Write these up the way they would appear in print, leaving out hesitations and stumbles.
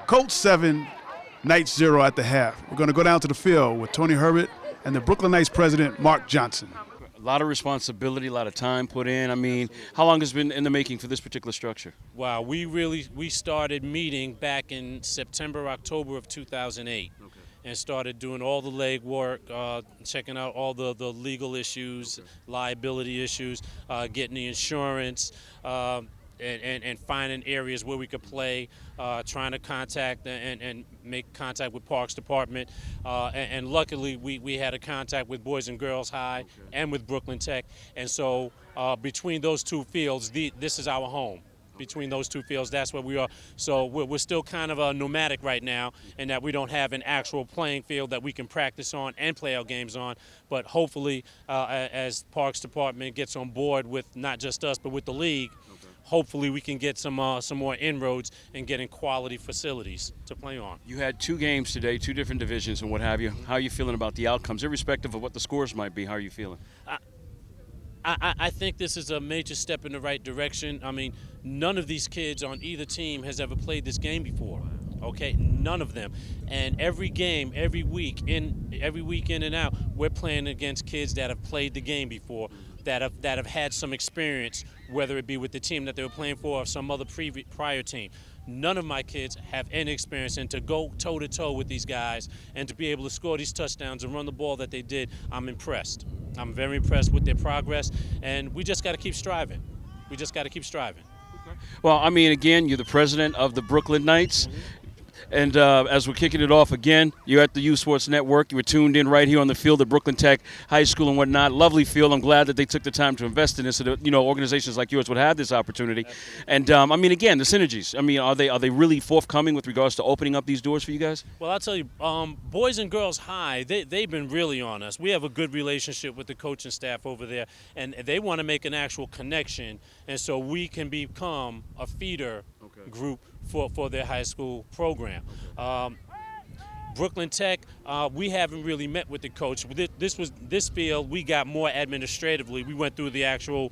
Colts 7, Knights 0 at the half. We're going to go down to the field with Tony Herbert and the Bklyn Knights president, Mark Johnson. A lot of responsibility, a lot of time put in. I mean, how long has been in the making for this particular structure? Wow, we started meeting back in September, October of 2008. And started doing all the legwork, checking out all the legal issues, liability issues, getting the insurance, and finding areas where we could play, trying to contact and make contact with Parks Department. And luckily, we had a contact with Boys and Girls High and with Bklyn Tech. And so between those two fields, this is our home. Between those two fields, that's where we are. So we're still kind of nomadic right now in that we don't have an actual playing field that we can practice on and play our games on. But hopefully, as Parks Department gets on board with not just us, but with the league, hopefully we can get some more inroads and getting quality facilities to play on. You had 2 games today, 2 different divisions and what have you. How are you feeling about the outcomes, irrespective of what the scores might be? How are you feeling? I think this is a major step in the right direction. I mean, none of these kids on either team has ever played this game before. Okay, none of them. And every game, every week in and out, we're playing against kids that have played the game before, that have had some experience, whether it be with the team that they were playing for or some other prior team. None of my kids have any experience, and to go toe-to-toe with these guys and to be able to score these touchdowns and run the ball that they did, I'm impressed. I'm very impressed with their progress, and we just got to keep striving. We just got to keep striving. Well, I mean, again, you're the president of the Bklyn Knights. And as we're kicking it off again, you're at the Youth Sports Network. You were tuned in right here on the field at Bklyn Tech High School and whatnot. Lovely field. I'm glad that they took the time to invest in this so that, organizations like yours would have this opportunity. And, I mean, again, the synergies. I mean, are they really forthcoming with regards to opening up these doors for you guys? Well, I'll tell you, Boys and Girls High, they've been really on us. We have a good relationship with the coaching staff over there, and they want to make an actual connection, and so we can become a feeder group for their high school program. Bklyn Tech, we haven't really met with the coach. This field we got more administratively. We went through the actual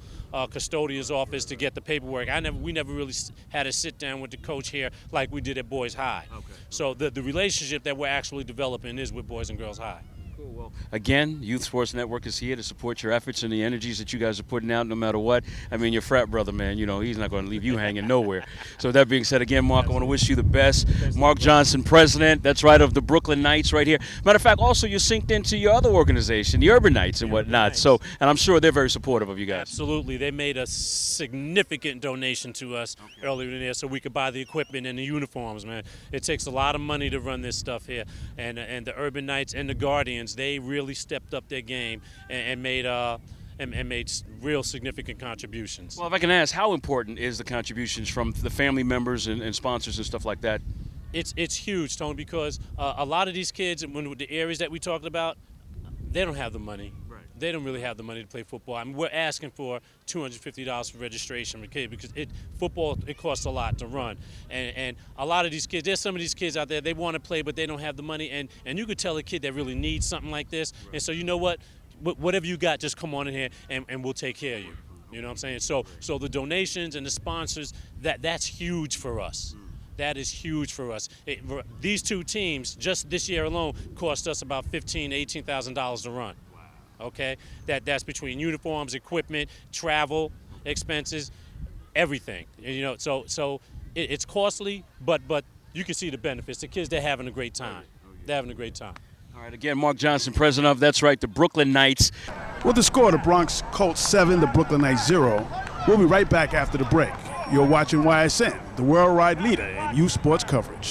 custodian's office to get the paperwork. We never really had a sit down with the coach here like we did at Boys High. So the relationship that we're actually developing is with Boys and Girls High. Cool. Well, again, Youth Sports Network is here to support your efforts and the energies that you guys are putting out no matter what. I mean, your frat brother, man, he's not going to leave you hanging nowhere. So that being said, again, Mark, I want to wish you the best. Mark Johnson, president, that's right, of the Bklyn Knights right here. Matter of fact, also you're synced into your other organization, the Urban Knights and whatnot. So, and I'm sure they're very supportive of you guys. Absolutely. They made a significant donation to us earlier in the year so we could buy the equipment and the uniforms, man. It takes a lot of money to run this stuff here. And the Urban Knights and the Guardians, they really stepped up their game and made real significant contributions. Well, if I can ask, how important is the contributions from the family members and sponsors and stuff like that? It's huge, Tony, because a lot of these kids, when the areas that we talked about, they don't have the money. Right. They don't really have the money to play football. I mean, we're asking for $250 for registration for kids because football costs a lot to run. And a lot of these kids, there's some of these kids out there, they want to play, but they don't have the money. And you could tell a kid that really needs something like this. Right. And so you know what? Whatever you got, just come on in here and we'll take care of you. You know what I'm saying? So the donations and the sponsors, that's huge for us. That is huge for us. These 2 teams, just this year alone, cost us about $15,000 to $18,000 to run. Wow. Okay? That's between uniforms, equipment, travel, expenses, everything. So it's costly, but you can see the benefits. The kids, they're having a great time. They're having a great time. All right, again, Mark Johnson, president of, that's right, the Bklyn Knights. With the score, the Bronx Colts 7, the Bklyn Knights 0. We'll be right back after the break. You're watching YSN, the worldwide leader in youth sports coverage.